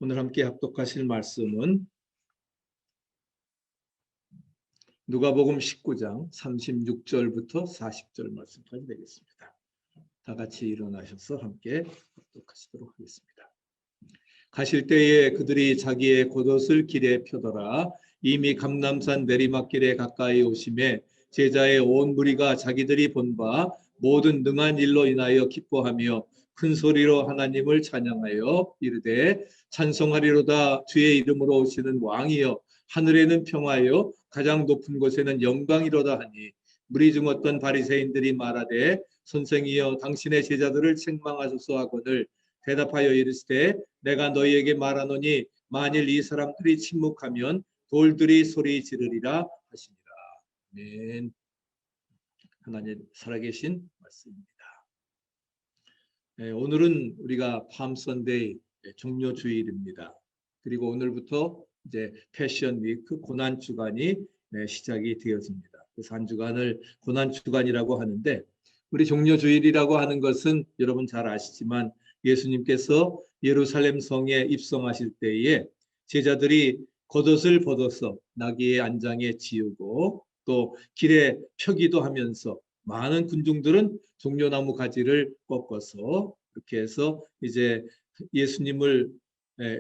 오늘 함께 합독하실 말씀은 누가복음 19장 36절부터 40절 말씀까지 되겠습니다. 다 같이 일어나셔서 함께 합독하시도록 하겠습니다. 가실 때에 그들이 자기의 겉옷을 길에 펴더라. 이미 감람산 내리막길에 가까이 오심에 제자의 온 무리가 자기들이 본 바 모든 능한 일로 인하여 기뻐하며 큰 소리로 하나님을 찬양하여 이르되 찬송하리로다. 주의 이름으로 오시는 왕이여, 하늘에는 평화여, 가장 높은 곳에는 영광이로다 하니, 무리 중 어떤 바리새인들이 말하되 선생이여 당신의 제자들을 책망하소서 하거늘 대답하여 이르시되 내가 너희에게 말하노니 만일 이 사람들이 침묵하면 돌들이 소리 지르리라 하시니라. 아멘. 하나님 살아계신 말씀입니다. 오늘은 우리가 팜 선데이 종료 주일입니다. 그리고 오늘부터 이제 패션 위크 고난 주간이 시작이 되어집니다. 그래서 한 주간을 고난 주간이라고 하는데, 우리 종료 주일이라고 하는 것은 여러분 잘 아시지만 예수님께서 예루살렘 성에 입성하실 때에 제자들이 겉옷을 벗어서 나귀의 안장에 지우고 또 길에 펴기도 하면서 많은 군중들은 종려나무 가지를 꺾어서 이렇게 해서 이제 예수님을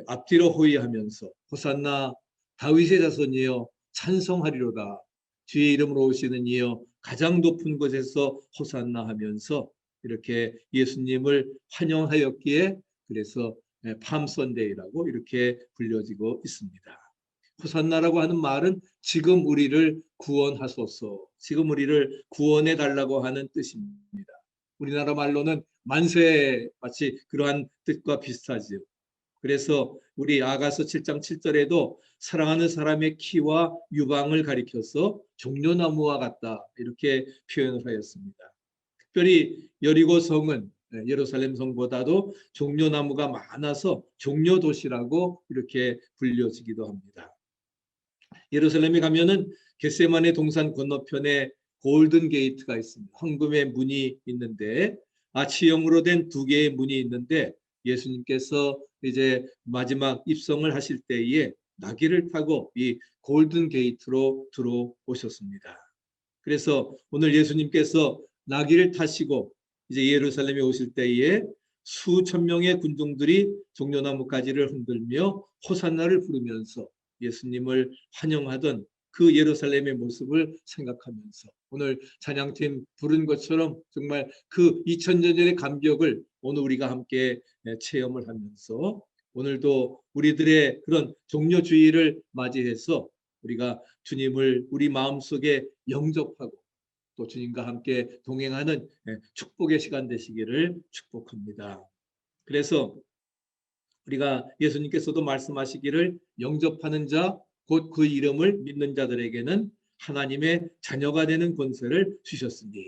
앞뒤로 호위하면서 호산나 다윗의 자손이여 찬송하리로다. 주의 이름으로 오시는 이여 가장 높은 곳에서 호산나 하면서 이렇게 예수님을 환영하였기에 그래서 팜 선데이라고 이렇게 불려지고 있습니다. 호산나라고 하는 말은 지금 우리를 구원하소서, 지금 우리를 구원해 달라고 하는 뜻입니다. 우리나라 말로는 만세, 마치 그러한 뜻과 비슷하지요. 그래서 우리 아가서 7장 7절에도 사랑하는 사람의 키와 유방을 가리켜서 종려나무와 같다 이렇게 표현을 하였습니다. 특별히 여리고 성은 예루살렘 성보다도 종려나무가 많아서 종려도시라고 이렇게 불려지기도 합니다. 예루살렘에 가면은 겟세마네 동산 건너편에 골든 게이트가 있습니다. 황금의 문이 있는데 아치형으로 된 두 개의 문이 있는데 예수님께서 이제 마지막 입성을 하실 때에 나귀를 타고 이 골든 게이트로 들어오셨습니다. 그래서 오늘 예수님께서 나귀를 타시고 이제 예루살렘에 오실 때에 수천 명의 군중들이 종려나무 가지를 흔들며 호산나를 부르면서 예수님을 환영하던 그 예루살렘의 모습을 생각하면서 오늘 찬양팀 부른 것처럼 정말 그 2000년 전의 감격을 오늘 우리가 함께 체험을 하면서 오늘도 우리들의 그런 종려주의를 맞이해서 우리가 주님을 우리 마음속에 영접하고 또 주님과 함께 동행하는 축복의 시간 되시기를 축복합니다. 그래서 우리가 예수님께서도 말씀하시기를 영접하는 자, 곧 그 이름을 믿는 자들에게는 하나님의 자녀가 되는 권세를 주셨으니,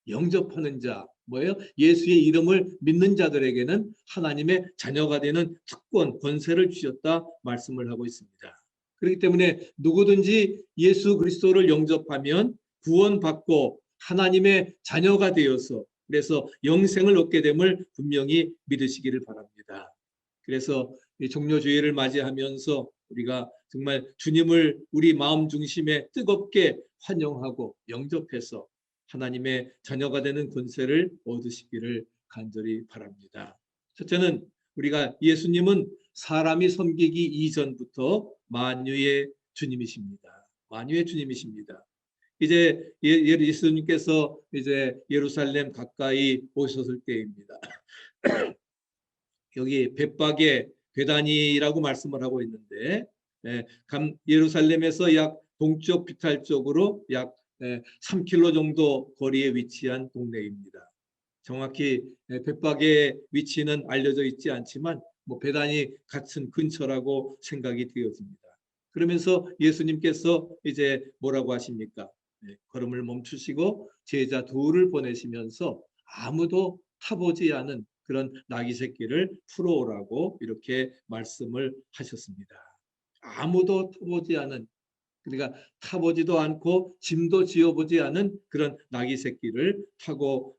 영접하는 자, 뭐예요? 예수의 이름을 믿는 자들에게는 하나님의 자녀가 되는 특권, 권세를 주셨다 말씀을 하고 있습니다. 그렇기 때문에 누구든지 예수 그리스도를 영접하면 구원받고 하나님의 자녀가 되어서 그래서 영생을 얻게 됨을 분명히 믿으시기를 바랍니다. 그래서 이 종려주의를 맞이하면서 우리가 정말 주님을 우리 마음 중심에 뜨겁게 환영하고 영접해서 하나님의 자녀가 되는 권세를 얻으시기를 간절히 바랍니다. 첫째는 우리가 예수님은 사람이 섬기기 이전부터 만유의 주님이십니다. 만유의 주님이십니다. 이제 예수님께서 이제 예루살렘 가까이 오셨을 때입니다. 여기 벳박의 베다니라고 말씀을 하고 있는데 예루살렘에서 약 동쪽 비탈 쪽으로 약 3km 정도 거리에 위치한 동네입니다. 정확히 벳박의 위치는 알려져 있지 않지만 베다니 같은 근처라고 생각이 되어집니다. 그러면서 예수님께서 이제 뭐라고 하십니까? 걸음을 멈추시고 제자 둘을 보내시면서 아무도 타보지 않은 그런 나귀 새끼를 풀어오라고 이렇게 말씀을 하셨습니다. 아무도 타보지 않은, 그러니까 타보지도 않고 짐도 지어보지 않은 그런 나귀 새끼를 타고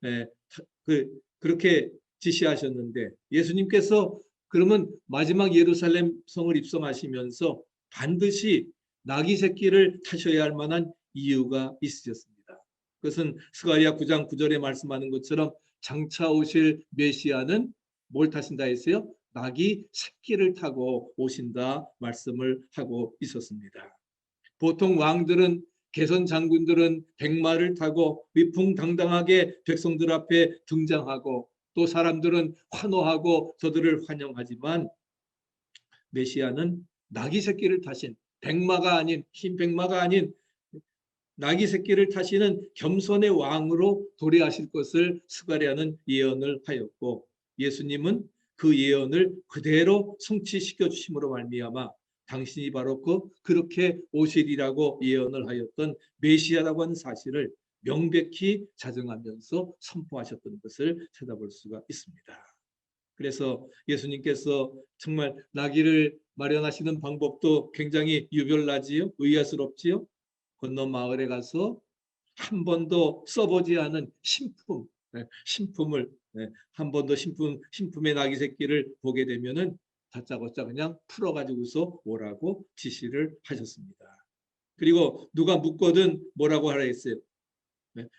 그렇게 지시하셨는데 예수님께서 그러면 마지막 예루살렘 성을 입성하시면서 반드시 나귀 새끼를 타셔야 할 만한 이유가 있으셨습니다. 그것은 스가랴 9장 9절에 말씀하는 것처럼 장차 오실 메시아는 뭘 타신다 했어요? 나귀 새끼를 타고 오신다 말씀을 하고 있었습니다. 보통 왕들은, 개선 장군들은 백마를 타고 위풍당당하게 백성들 앞에 등장하고 또 사람들은 환호하고 저들을 환영하지만 메시아는 나귀 새끼를 타신, 백마가 아닌, 흰 백마가 아닌 나귀 새끼를 타시는 겸손의 왕으로 도래하실 것을 스가랴는 예언을 하였고, 예수님은 그 예언을 그대로 성취시켜 주심으로 말미암아 당신이 바로 그렇게 오시리라고 예언을 하였던 메시아라고 하는 사실을 명백히 자정하면서 선포하셨던 것을 찾아볼 수가 있습니다. 그래서 예수님께서 정말 나귀를 마련하시는 방법도 굉장히 유별나지요, 의아스럽지요. 건너 마을에 가서 한 번도 써보지 않은 신품, 신품을, 한 번도 신품의 나귀 새끼를 보게 되면은 다짜고짜 그냥 풀어가지고서 오라고 지시를 하셨습니다. 그리고 누가 묻거든 뭐라고 하라 했어요?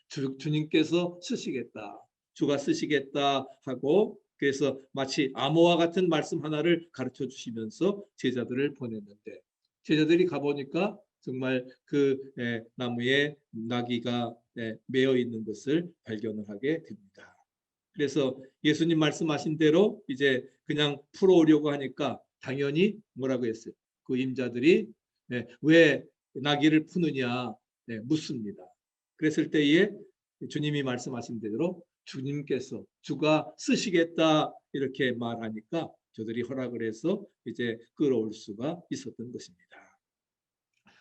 주님께서 쓰시겠다, 주가 쓰시겠다 하고, 그래서 마치 암호와 같은 말씀 하나를 가르쳐 주시면서 제자들을 보냈는데, 제자들이 가보니까 정말 그 나무에 나귀가 매어 있는 것을 발견을 하게 됩니다. 그래서 예수님 말씀하신 대로 이제 그냥 풀어오려고 하니까 당연히 뭐라고 했어요? 그 임자들이 왜 나귀를 푸느냐 묻습니다. 그랬을 때에 주님이 말씀하신 대로 주님께서, 주가 쓰시겠다 이렇게 말하니까 저들이 허락을 해서 이제 끌어올 수가 있었던 것입니다.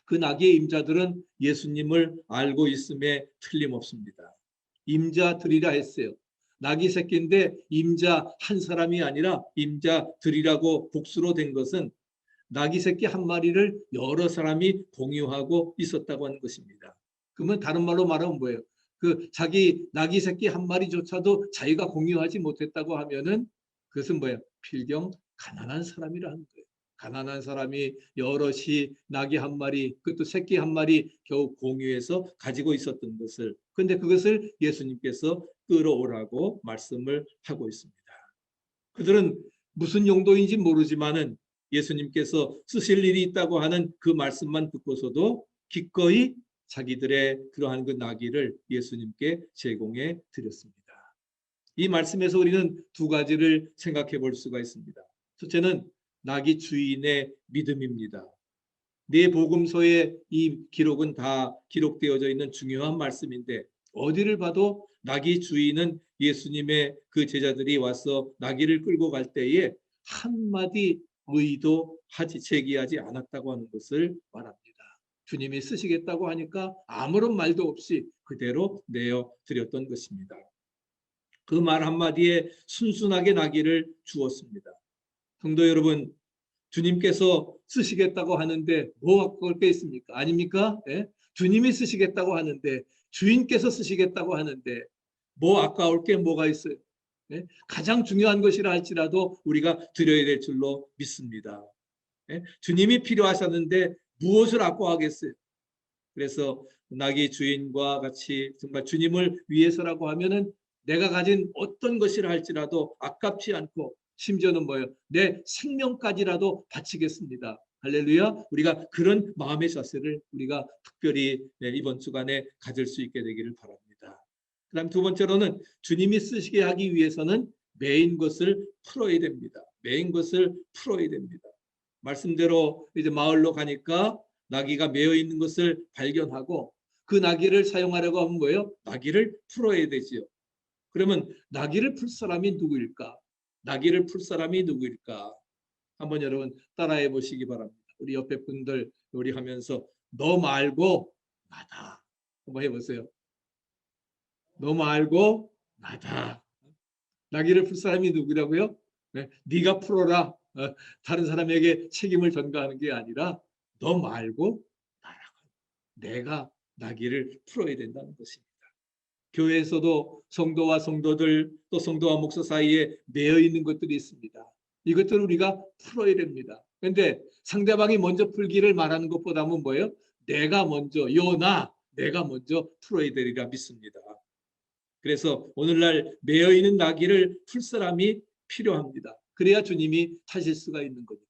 그 나귀의 임자들은 예수님을 알고 있음에 틀림없습니다. 임자들이라 했어요. 나귀 새끼인데 임자 한 사람이 아니라 임자들이라고 복수로 된 것은 나귀 새끼 한 마리를 여러 사람이 공유하고 있었다고 하는 것입니다. 그러면 다른 말로 말하면 뭐예요? 그 자기 나귀 새끼 한 마리조차도 자기가 공유하지 못했다고 하면은 그것은 뭐예요? 필경 가난한 사람이라는 거예요. 가난한 사람이 여럿이 나귀 한 마리, 그것도 새끼 한 마리 겨우 공유해서 가지고 있었던 것을, 그런데 그것을 예수님께서 끌어오라고 말씀을 하고 있습니다. 그들은 무슨 용도인지 모르지만은 예수님께서 쓰실 일이 있다고 하는 그 말씀만 듣고서도 기꺼이 자기들의 그러한 그 나귀를 예수님께 제공해 드렸습니다. 이 말씀에서 우리는 두 가지를 생각해 볼 수가 있습니다. 첫째는 나귀 주인의 믿음입니다. 네 복음서에 이 기록은 다 기록되어져 있는 중요한 말씀인데, 어디를 봐도 나귀 주인은 예수님의 그 제자들이 와서 나귀를 끌고 갈 때에 한마디 의도 제기하지 않았다고 하는 것을 말합니다. 주님이 쓰시겠다고 하니까 아무런 말도 없이 그대로 내어 드렸던 것입니다. 그 말 한마디에 순순하게 나귀를 주었습니다. 성도 여러분, 주님께서 쓰시겠다고 하는데 뭐 아까울 게 있습니까? 아닙니까? 예? 주님이 쓰시겠다고 하는데, 주인께서 쓰시겠다고 하는데 뭐 아까울 게 뭐가 있어요? 예? 가장 중요한 것이라 할지라도 우리가 드려야 될 줄로 믿습니다. 예? 주님이 필요하셨는데 무엇을 아까워하겠어요? 그래서 나귀 주인과 같이 정말 주님을 위해서라고 하면은 내가 가진 어떤 것이라 할지라도 아깝지 않고, 심지어는 뭐예요? 내 생명까지라도 바치겠습니다. 할렐루야. 우리가 그런 마음의 자세를 우리가 특별히 이번 주간에 가질 수 있게 되기를 바랍니다. 그다음 두 번째로는 주님이 쓰시게 하기 위해서는 매인 것을 풀어야 됩니다. 매인 것을 풀어야 됩니다. 말씀대로 이제 마을로 가니까 나귀가 매어 있는 것을 발견하고, 그 나귀를 사용하려고 하면 뭐예요? 나귀를 풀어야 되지요. 그러면 나귀를 풀 사람이 누구일까? 나귀를 풀 사람이 누구일까? 한번 여러분 따라해 보시기 바랍니다. 우리 옆에 분들 우리 하면서 너 말고 나다. 한번 해보세요. 너 말고 나다. 나귀를 풀 사람이 누구라고요? 네, 네가 풀어라. 다른 사람에게 책임을 전가하는 게 아니라 너 말고 나라고. 내가 나귀를 풀어야 된다는 것입니다. 교회에서도 성도와 성도들, 또 성도와 목사 사이에 매여 있는 것들이 있습니다. 이것들을 우리가 풀어야 됩니다. 그런데 상대방이 먼저 풀기를 말하는 것보다는 뭐예요? 내가 먼저, 내가 먼저 풀어야 되리라 믿습니다. 그래서 오늘날 매여 있는 나귀를 풀 사람이 필요합니다. 그래야 주님이 타실 수가 있는 거니까.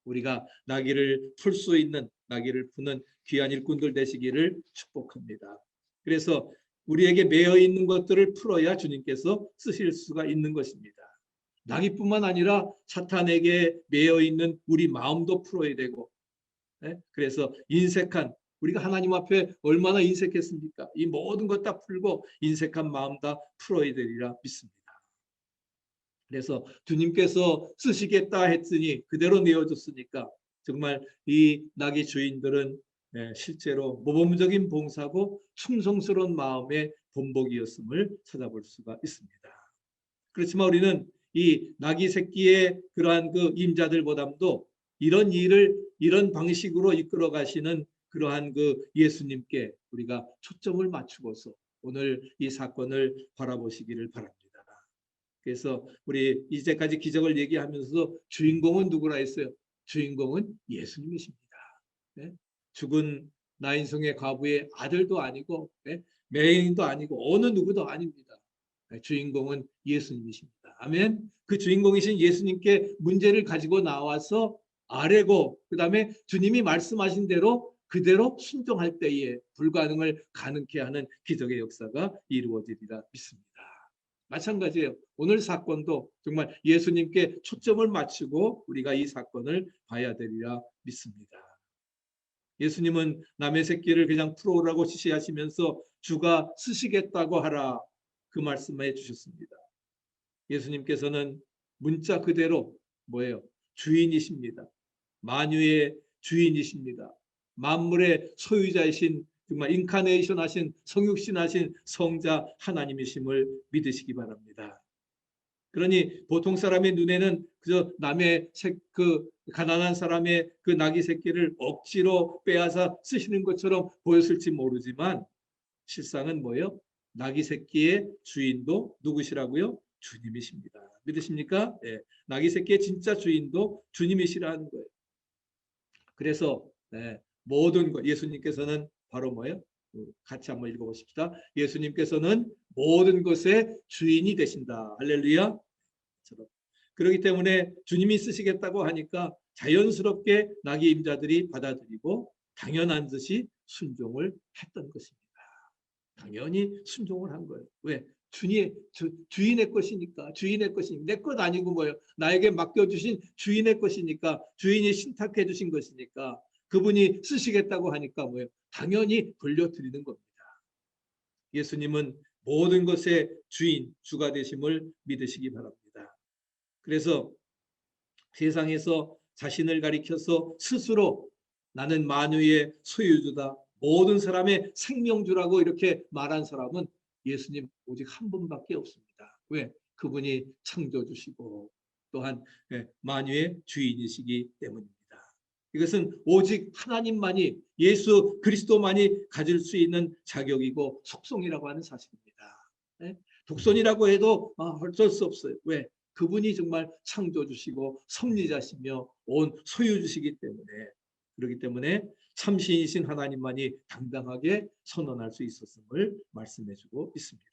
우리가 나귀를 풀 수 있는, 나귀를 푸는 귀한 일꾼들 되시기를 축복합니다. 그래서 우리에게 매여 있는 것들을 풀어야 주님께서 쓰실 수가 있는 것입니다. 나귀뿐만 아니라 사탄에게 매여 있는 우리 마음도 풀어야 되고, 그래서 인색한, 우리가 하나님 앞에 얼마나 인색했습니까? 이 모든 것 다 풀고 인색한 마음 다 풀어야 되리라 믿습니다. 그래서 주님께서 쓰시겠다 했으니 그대로 내어줬으니까 정말 이 나귀 주인들은 실제로 모범적인 봉사고 충성스러운 마음의 본복이었음을 찾아볼 수가 있습니다. 그렇지만 우리는 이 나귀 새끼의 그러한 그 임자들보다도 이런 일을 이런 방식으로 이끌어 가시는 그러한 그 예수님께 우리가 초점을 맞추고서 오늘 이 사건을 바라보시기를 바랍니다. 그래서 우리 이제까지 기적을 얘기하면서 주인공은 누구라 했어요? 주인공은 예수님이십니다. 네? 죽은 나인성의 과부의 아들도 아니고 매인도 아니고 어느 누구도 아닙니다. 주인공은 예수님이십니다. 아멘. 그 주인공이신 예수님께 문제를 가지고 나와서 아뢰고 그 다음에 주님이 말씀하신 대로 그대로 순종할 때에 불가능을 가능케 하는 기적의 역사가 이루어지리라 믿습니다. 마찬가지예요. 오늘 사건도 정말 예수님께 초점을 맞추고 우리가 이 사건을 봐야 되리라 믿습니다. 예수님은 남의 새끼를 그냥 풀어오라고 지시하시면서 주가 쓰시겠다고 하라 그 말씀을 해주셨습니다. 예수님께서는 문자 그대로 뭐예요? 주인이십니다. 만유의 주인이십니다. 만물의 소유자이신 정말 인카네이션 하신 성육신 하신 성자 하나님이심을 믿으시기 바랍니다. 그러니 보통 사람의 눈에는 그저 남의 그 가난한 사람의 그 나귀 새끼를 억지로 빼앗아 쓰시는 것처럼 보였을지 모르지만 실상은 뭐예요? 나귀 새끼의 주인도 누구시라고요? 주님이십니다. 믿으십니까? 네. 나귀 새끼의 진짜 주인도 주님이시라는 거예요. 그래서 모든 것 예수님께서는 바로 뭐예요? 같이 한번 읽어보십시다. 예수님께서는 모든 것의 주인이 되신다. 할렐루야. 그렇기 때문에 주님이 쓰시겠다고 하니까 자연스럽게 나귀 임자들이 받아들이고 당연한 듯이 순종을 했던 것입니다. 당연히 순종을 한 거예요. 왜? 주인의 것이니까. 주인의 것이니까. 내 것 아니고 뭐예요? 나에게 맡겨주신 주인의 것이니까. 주인이 신탁해 주신 것이니까. 그분이 쓰시겠다고 하니까 뭐예요? 당연히 돌려드리는 겁니다. 예수님은 모든 것의 주인, 주가 되심을 믿으시기 바랍니다. 그래서 세상에서 자신을 가리켜서 스스로 나는 만유의 소유주다. 모든 사람의 생명주라고 이렇게 말한 사람은 예수님 오직 한 분밖에 없습니다. 왜? 그분이 창조주시고 또한 만유의 주인이시기 때문입니다. 이것은 오직 하나님만이 예수 그리스도만이 가질 수 있는 자격이고 속성이라고 하는 사실입니다. 독선이라고 해도 어쩔 수 없어요. 왜? 그분이 정말 창조주시고 섭리자시며 온 소유주시기 때문에 그렇기 때문에 참신이신 하나님만이 당당하게 선언할 수 있었음을 말씀해주고 있습니다.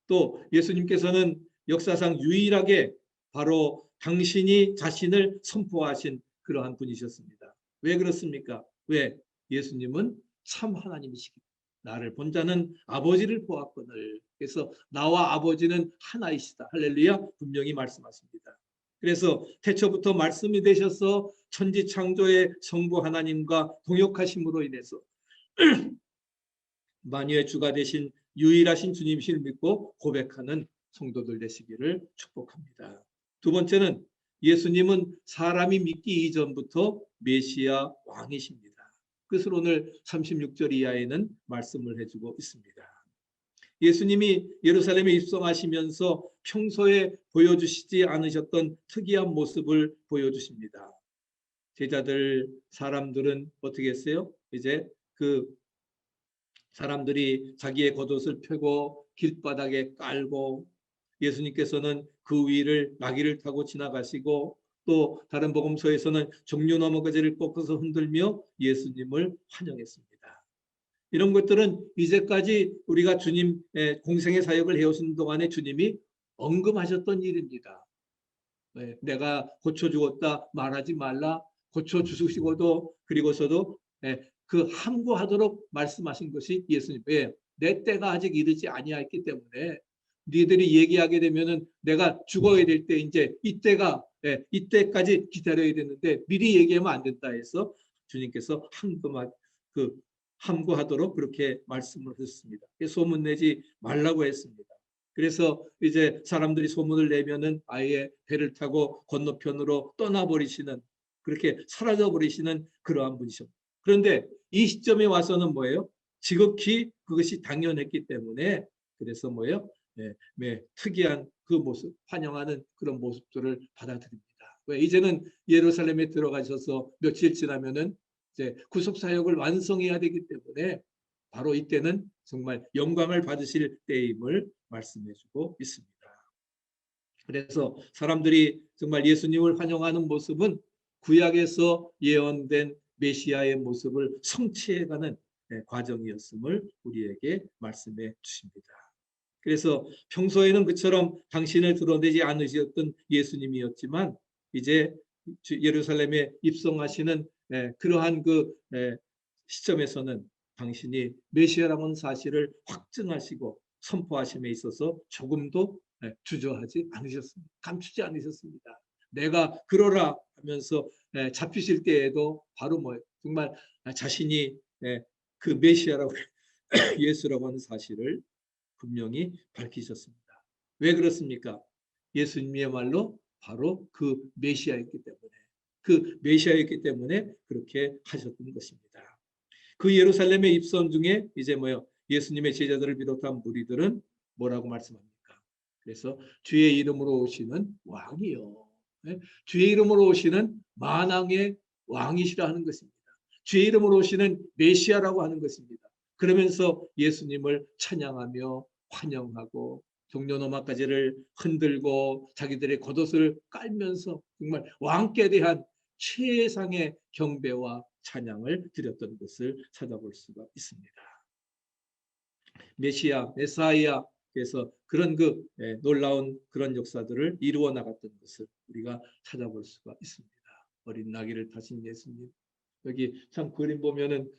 또 예수님께서는 역사상 유일하게 바로 당신이 자신을 선포하신 그러한 분이셨습니다. 왜 그렇습니까? 왜? 예수님은 참 하나님이시기 때문에 나를 본 자는 아버지를 보았거늘. 그래서 나와 아버지는 하나이시다. 할렐루야. 분명히 말씀하십니다. 그래서 태초부터 말씀이 되셔서 천지창조의 성부 하나님과 동역하심으로 인해서 만유의 주가 되신 유일하신 주님이심을 믿고 고백하는 성도들 되시기를 축복합니다. 두 번째는 예수님은 사람이 믿기 이전부터 메시아 왕이십니다. 그것을 오늘 36절 이하에는 말씀을 해주고 있습니다. 예수님이 예루살렘에 입성하시면서 평소에 보여주시지 않으셨던 특이한 모습을 보여주십니다. 제자들, 사람들은 어떻게 했어요? 이제 그 사람들이 자기의 겉옷을 펴고 길바닥에 깔고 예수님께서는 그 위를 나귀를 타고 지나가시고 또 다른 복음서에서는 종려 넘어가지를 꺾어서 흔들며 예수님을 환영했습니다. 이런 것들은 이제까지 우리가 주님의 공생의 사역을 해오신 동안에 주님이 언급하셨던 일입니다. 내가 고쳐주었다 말하지 말라, 고쳐주시고도 그리고서도 그 함구하도록 말씀하신 것이 예수님. 내 때가 아직 이르지 아니하였기 때문에 니들이 얘기하게 되면은 내가 죽어야 될 때 이제 이때가 이때까지 기다려야 되는데 미리 얘기하면 안 된다 해서 주님께서 함구하도록 그렇게 말씀을 하셨습니다. 소문내지 말라고 했습니다. 그래서 이제 사람들이 소문을 내면은 아예 배를 타고 건너편으로 떠나버리시는, 그렇게 사라져버리시는 그러한 분이십니다. 그런데 이 시점에 와서는 뭐예요? 지극히 그것이 당연했기 때문에 그래서 뭐예요? 특이한 그 모습, 환영하는 그런 모습들을 받아들입니다. 왜? 이제는 예루살렘에 들어가셔서 며칠 지나면은 이제 구속 사역을 완성해야 되기 때문에 바로 이때는 정말 영광을 받으실 때임을 말씀해주고 있습니다. 그래서 사람들이 정말 예수님을 환영하는 모습은 구약에서 예언된 메시아의 모습을 성취해가는 과정이었음을 우리에게 말씀해 주십니다. 그래서 평소에는 그처럼 당신을 드러내지 않으셨던 예수님이었지만 이제 예루살렘에 입성하시는 그러한 그 시점에서는 당신이 메시아라는 사실을 확증하시고 선포하심에 있어서 조금도 주저하지 않으셨습니다. 감추지 않으셨습니다. 내가 그러라 하면서 잡히실 때에도 바로 정말 자신이 그 메시아라고 예수라고 하는 사실을 분명히 밝히셨습니다. 왜 그렇습니까? 예수님이야말로 바로 그 메시아였기 때문에 그렇게 하셨던 것입니다. 그 예루살렘에 입성 중에 이제 예수님의 제자들을 비롯한 무리들은 뭐라고 말씀합니까? 그래서 주의 이름으로 오시는 왕이요. 주의 이름으로 오시는 만왕의 왕이시라 하는 것입니다. 주의 이름으로 오시는 메시아라고 하는 것입니다. 그러면서 예수님을 찬양하며 환영하고 종려노마까지를 흔들고 자기들의 겉옷을 깔면서 정말 왕께 대한 최상의 경배와 찬양을 드렸던 것을 찾아볼 수가 있습니다. 메사이아 그래서 그런 놀라운 그런 역사들을 이루어 나갔던 것을 우리가 찾아볼 수가 있습니다. 어린 나귀를 타신 예수님. 여기 참 그림 보면은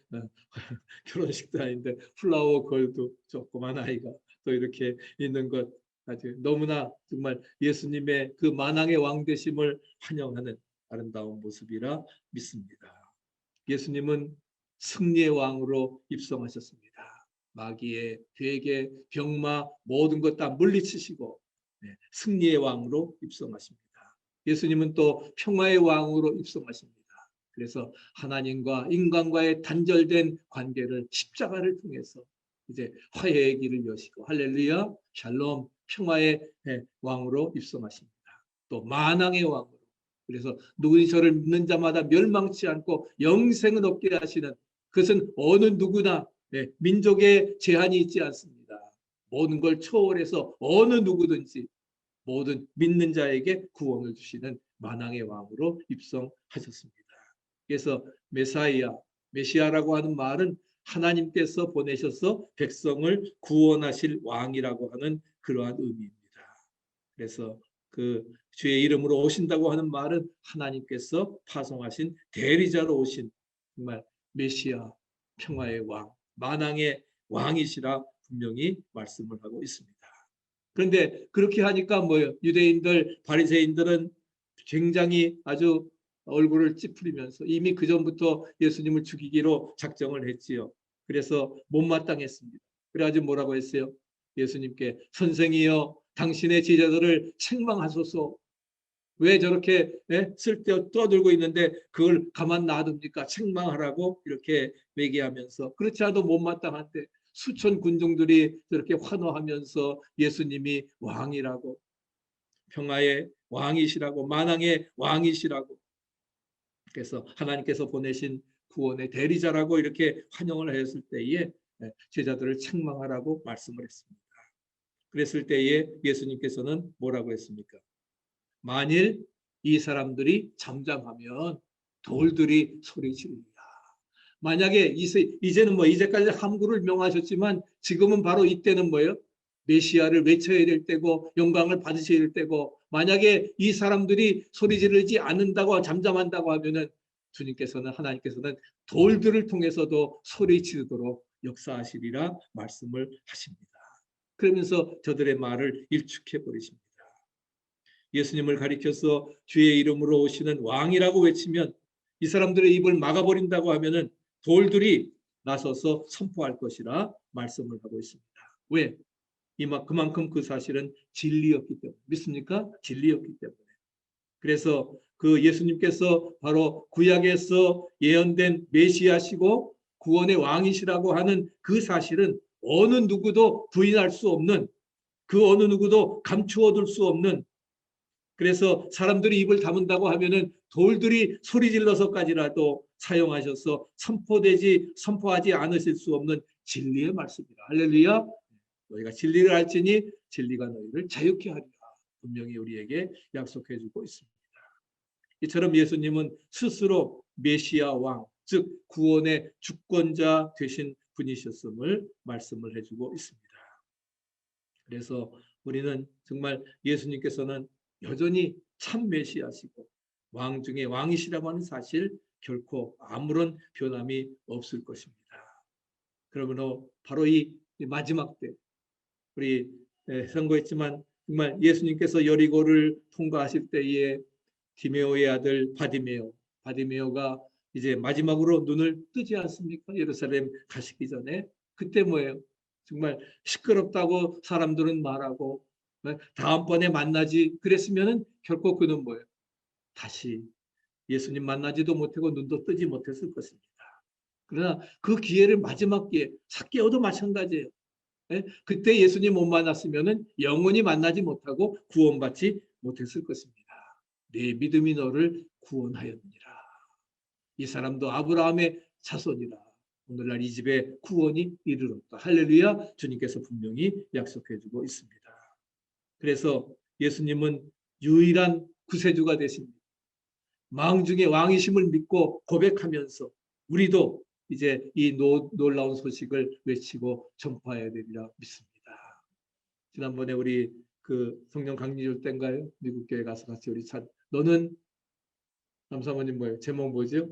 결혼식도 아닌데 플라워 걸도 조그만 아이가 또 이렇게 있는 것 아주 너무나 정말 예수님의 그 만왕의 왕 되심을 환영하는 아름다운 모습이라 믿습니다. 예수님은 승리의 왕으로 입성하셨습니다. 마귀의 괴계, 병마 모든 것 다 물리치시고 승리의 왕으로 입성하십니다. 예수님은 또 평화의 왕으로 입성하십니다. 그래서 하나님과 인간과의 단절된 관계를 십자가를 통해서 이제 화해의 길을 여시고 할렐루야 샬롬 평화의 왕으로 입성하십니다. 또 만왕의 왕으로 그래서 누구든지 저를 믿는 자마다 멸망치 않고 영생을 얻게 하시는 그것은 어느 누구나 민족의 제한이 있지 않습니다. 모든 걸 초월해서 어느 누구든지 모든 믿는 자에게 구원을 주시는 만왕의 왕으로 입성하셨습니다. 그래서 메시아라고 하는 말은 하나님께서 보내셔서 백성을 구원하실 왕이라고 하는 그러한 의미입니다. 그래서 그 주의 이름으로 오신다고 하는 말은 하나님께서 파송하신 대리자로 오신 정말 메시아 평화의 왕, 만왕의 왕이시라 분명히 말씀을 하고 있습니다. 그런데 그렇게 하니까 유대인들, 바리새인들은 굉장히 아주 얼굴을 찌푸리면서 이미 그 전부터 예수님을 죽이기로 작정을 했지요. 그래서 못마땅했습니다. 그래가지고 뭐라고 했어요? 예수님께 선생이여 당신의 제자들을 책망하소서. 왜 저렇게 쓸데 떠들고 있는데 그걸 가만 놔둡니까? 책망하라고 이렇게 얘기하면서 그렇지 않아도 못마땅한데 수천 군중들이 저렇게 환호하면서 예수님이 왕이라고 평화의 왕이시라고 만왕의 왕이시라고 그래서 하나님께서 보내신 구원의 대리자라고 이렇게 환영을 했을 때에 제자들을 책망하라고 말씀을 했습니다. 그랬을 때에 예수님께서는 뭐라고 했습니까? 만일 이 사람들이 잠잠하면 돌들이 소리 지르리라. 만약에 이제는 이제까지 함구를 명하셨지만 지금은 바로 이때는 뭐예요? 메시아를 외쳐야 될 때고 영광을 받으셔야 될 때고, 만약에 이 사람들이 소리 지르지 않는다고 잠잠한다고 하면은 하나님께서는 돌들을 통해서도 소리 지르도록 역사하시리라 말씀을 하십니다. 그러면서 저들의 말을 일축해 버리십니다. 예수님을 가리켜서 주의 이름으로 오시는 왕이라고 외치면 이 사람들의 입을 막아버린다고 하면은 돌들이 나서서 선포할 것이라 말씀을 하고 있습니다. 왜? 그만큼 그 사실은 진리였기 때문에. 믿습니까? 진리였기 때문에. 그래서 그 예수님께서 바로 구약에서 예언된 메시아시고 구원의 왕이시라고 하는 그 사실은 어느 누구도 부인할 수 없는, 그 어느 누구도 감추어둘 수 없는, 그래서 사람들이 입을 다문다고 하면은 돌들이 소리 질러서까지라도 사용하셔서 선포하지 않으실 수 없는 진리의 말씀이라. 할렐루야. 너희가 진리를 알지니 진리가 너희를 자유케 하리라. 분명히 우리에게 약속해 주고 있습니다. 이처럼 예수님은 스스로 메시아 왕, 즉 구원의 주권자 되신 분이셨음을 말씀을 해주고 있습니다. 그래서 우리는 정말 예수님께서는 여전히 참 메시아시고 왕 중에 왕이시라고 하는 사실 결코 아무런 변함이 없을 것입니다. 그러므로 바로 이 마지막 때 우리 선거했지만 정말 예수님께서 여리고를 통과하실 때에 디메오의 아들 바디메오가 이제 마지막으로 눈을 뜨지 않습니까? 예루살렘 가시기 전에. 그때 뭐예요? 정말 시끄럽다고 사람들은 말하고 다음번에 만나지 그랬으면은 결코 그는 뭐예요? 다시 예수님 만나지도 못하고 눈도 뜨지 못했을 것입니다. 그러나 그 기회를 마지막 기회, 삭개오도 마찬가지예요. 그때 예수님 못 만났으면은 영원히 만나지 못하고 구원받지 못했을 것입니다. 내 믿음이 너를 구원하였느니라. 이 사람도 아브라함의 자손이라. 오늘날 이 집에 구원이 이르렀다. 할렐루야. 주님께서 분명히 약속해 주고 있습니다. 그래서 예수님은 유일한 구세주가 되십니다. 왕 중에 왕이심을 믿고 고백하면서 우리도 이제 이 놀라운 소식을 외치고 전파해야 되리라 믿습니다. 지난번에 우리 그 성령 강리줄 때인가요? 미국 교회 가서 같이 우리 너는 남사모님 뭐예요? 제목 뭐죠?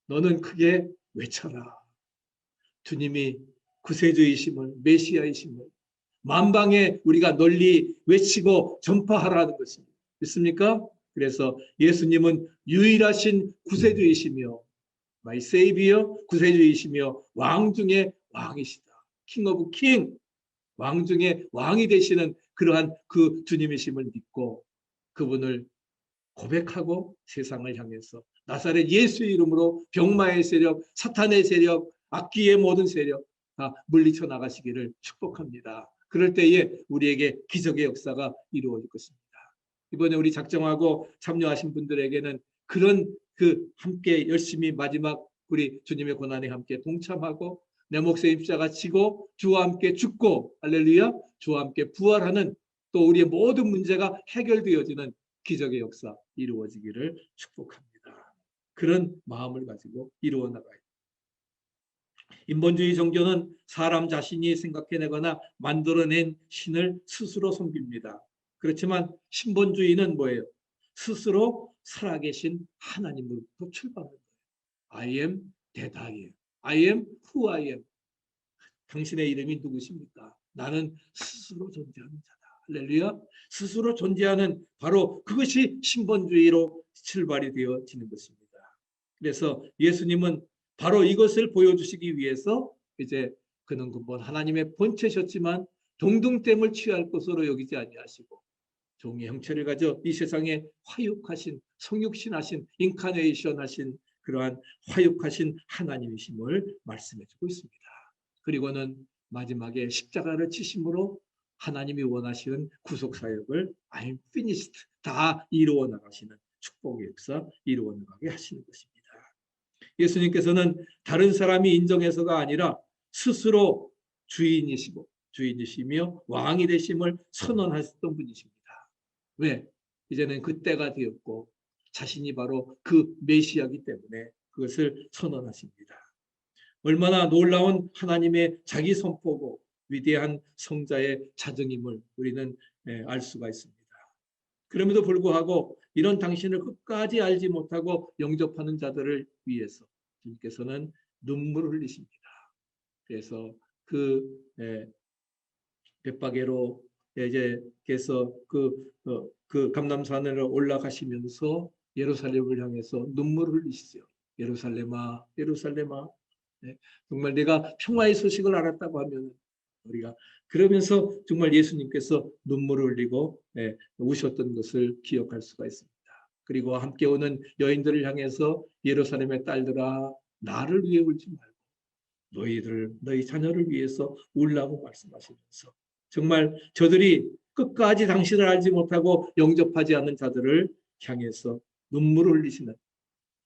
너는 크게 외쳐라. 주님이 구세주이심을, 메시아이심을 만방에 우리가 널리 외치고 전파하라는 것입니다. 믿습니까? 그래서 예수님은 유일하신 구세주이시며 My Savior, 구세주이시며 왕 중에 왕이시다. King of King, 왕 중에 왕이 되시는 그러한 그 주님이심을 믿고 그분을 고백하고 세상을 향해서 나사렛 예수의 이름으로 병마의 세력, 사탄의 세력, 악기의 모든 세력 다 물리쳐 나가시기를 축복합니다. 그럴 때에 우리에게 기적의 역사가 이루어질 것입니다. 이번에 우리 작정하고 참여하신 분들에게는 그런 함께 열심히 마지막 우리 주님의 고난에 함께 동참하고 내 몫의 입자가 지고 주와 함께 죽고 할렐루야 주와 함께 부활하는 또 우리의 모든 문제가 해결되어지는 기적의 역사 이루어지기를 축복합니다. 그런 마음을 가지고 이루어 나가요. 인본주의 종교는 사람 자신이 생각해내거나 만들어낸 신을 스스로 섬깁니다. 그렇지만 신본주의는 뭐예요? 스스로 살아계신 하나님으로부터 출발하는 거예요. I am that I am. I am who I am. 당신의 이름이 누구십니까? 나는 스스로 존재하는 자다. 할렐루야. 스스로 존재하는 바로 그것이 신본주의로 출발이 되어지는 것입니다. 그래서 예수님은 바로 이것을 보여주시기 위해서 이제 그는 근본 하나님의 본체셨지만 동등됨을 취할 것으로 여기지 아니하시고 종의 형체를 가져 이 세상에 화육하신 성육신하신 인카네이션하신 그러한 화육하신 하나님이심을 말씀해주고 있습니다. 그리고는 마지막에 십자가를 치심으로 하나님이 원하시는 구속사역을 I'm finished 다 이루어 나가시는 축복의 역사 이루어 나가게 하시는 것입니다. 예수님께서는 다른 사람이 인정해서가 아니라 스스로 주인이시고 주인이시며 왕이 되심을 선언하셨던 분이십니다. 왜? 이제는 그 때가 되었고 자신이 바로 그 메시아이기 때문에 그것을 선언하십니다. 얼마나 놀라운 하나님의 자기 선포고 위대한 성자의 자정임을 우리는 알 수가 있습니다. 그럼에도 불구하고 이런 당신을 끝까지 알지 못하고 영접하는 자들을 위해서 주님께서는 눈물을 흘리십니다. 그래서 그 벳바게로 이제께서 그 감람산을 올라가시면서 예루살렘을 향해서 눈물을 흘리시죠. 예루살렘아, 예루살렘아, 정말 내가 평화의 소식을 알았다고 하면 우리가 그러면서 정말 예수님께서 눈물을 흘리고 우셨던 것을 기억할 수가 있습니다. 그리고 함께 오는 여인들을 향해서 예루살렘의 딸들아 나를 위해 울지 말고 너희 자녀를 위해서 울라고 말씀하시면서 정말 저들이 끝까지 당신을 알지 못하고 영접하지 않는 자들을 향해서 눈물을 흘리시는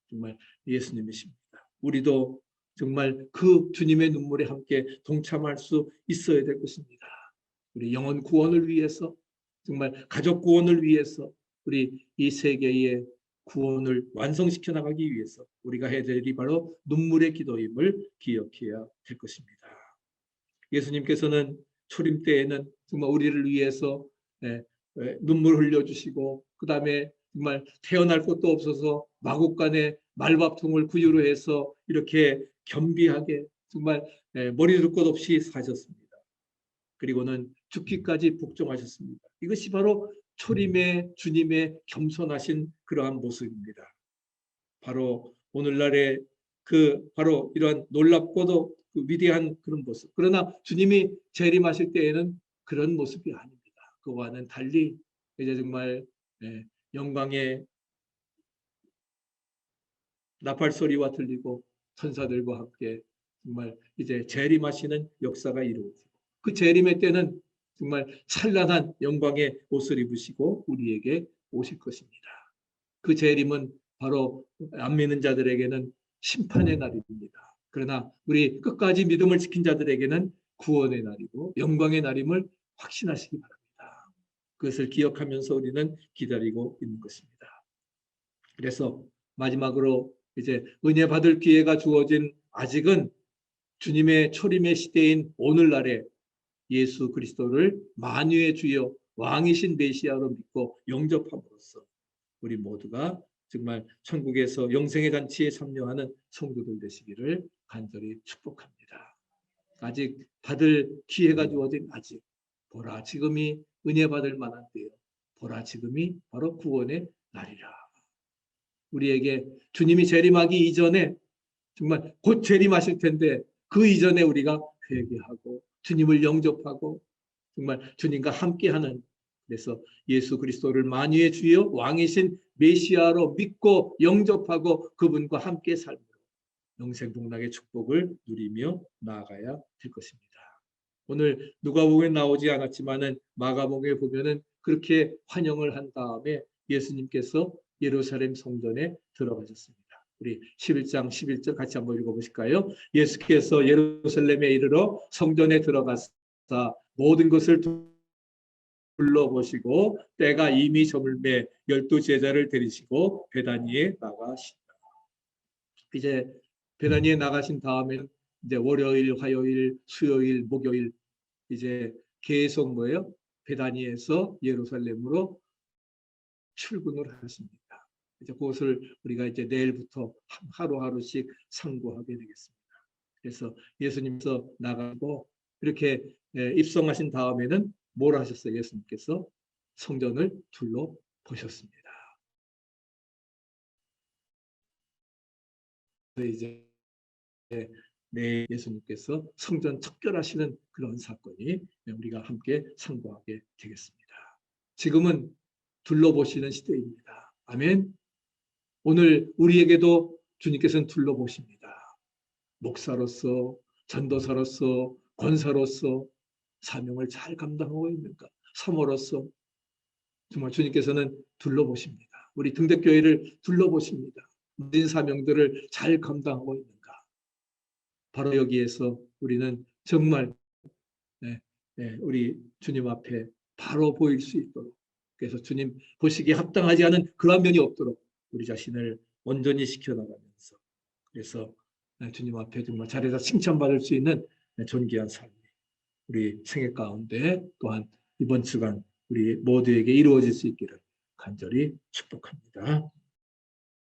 정말 예수님이십니다. 우리도 정말 그 주님의 눈물에 함께 동참할 수 있어야 될 것입니다. 우리 영혼 구원을 위해서 정말 가족 구원을 위해서 우리 이 세계의 구원을 완성시켜 나가기 위해서 우리가 해야 될 일이 바로 눈물의 기도임을 기억해야 될 것입니다. 예수님께서는 초림 때에는 정말 우리를 위해서 눈물 흘려주시고 그 다음에 정말 태어날 곳도 없어서 마국간에 말밥통을 구유로 해서 이렇게 겸비하게 정말 머리 둘 것 없이 사셨습니다. 그리고는 죽기까지 복종하셨습니다. 이것이 바로 초림의 주님의 겸손하신 그러한 모습입니다. 바로 오늘날의 바로 이러한 놀랍고도 위대한 그런 모습. 그러나 주님이 재림하실 때에는 그런 모습이 아닙니다. 그와는 달리 이제 정말 영광의 나팔 소리와 들리고 천사들과 함께 정말 이제 재림하시는 역사가 이루어지고 그 재림의 때는 정말 찬란한 영광의 옷을 입으시고 우리에게 오실 것입니다. 그 재림은 바로 안 믿는 자들에게는 심판의 날입니다. 그러나 우리 끝까지 믿음을 지킨 자들에게는 구원의 날이고 영광의 날임을 확신하시기 바랍니다. 그것을 기억하면서 우리는 기다리고 있는 것입니다. 그래서 마지막으로 이제 은혜 받을 기회가 주어진 아직은 주님의 초림의 시대인 오늘날에 예수 그리스도를 만유의 주여 왕이신 메시아로 믿고 영접함으로써 우리 모두가 정말 천국에서 영생의 잔치에 참여하는 성도들 되시기를 간절히 축복합니다. 아직 받을 기회가 주어진 아직 보라 지금이 은혜 받을 만한 때요 보라 지금이 바로 구원의 날이라. 우리에게 주님이 재림하기 이전에 정말 곧 재림하실 텐데 그 이전에 우리가 회개하고 주님을 영접하고 정말 주님과 함께하는 그래서 예수 그리스도를 만유의 주여 왕이신 메시아로 믿고 영접하고 그분과 함께 삶으로 영생복락의 축복을 누리며 나아가야 될 것입니다. 오늘 누가복음에 나오지 않았지만은 마가복음에 보면은 그렇게 환영을 한 다음에 예수님께서 예루살렘 성전에 들어가셨습니다. 우리 11장 11절 같이 한번 읽어보실까요? 예수께서 예루살렘에 이르러 성전에 들어가사 모든 것을 둘러보시고 때가 이미 저물매 12 제자를 데리시고 베다니에 나가시다. 이제 베다니에 나가신 다음에는 이제 월요일, 화요일, 수요일, 목요일 이제 계속 뭐예요? 베다니에서 예루살렘으로 출근을 하십니다. 이제 그것을 우리가 이제 내일부터 하루하루씩 상고하게 되겠습니다. 그래서 예수님께서 나가고 이렇게 입성하신 다음에는 뭘 하셨어요? 예수님께서 성전을 둘러보셨습니다. 이제 내 예수님께서 성전 척결하시는 그런 사건이 우리가 함께 상고하게 되겠습니다. 지금은 둘러보시는 시대입니다. 아멘. 오늘 우리에게도 주님께서는 둘러보십니다. 목사로서, 전도사로서, 권사로서 사명을 잘 감당하고 있는가? 사모로서 정말 주님께서는 둘러보십니다. 우리 등대교회를 둘러보십니다. 모든 사명들을 잘 감당하고 있는가? 바로 여기에서 우리는 정말 우리 주님 앞에 바로 보일 수 있도록, 그래서 주님 보시기에 합당하지 않은 그러한 면이 없도록 우리 자신을 온전히 시켜나가면서, 그래서 주님 앞에 정말 자리에서 칭찬받을 수 있는 존귀한 삶이 우리 생애 가운데 또한 이번 주간 우리 모두에게 이루어질 수 있기를 간절히 축복합니다.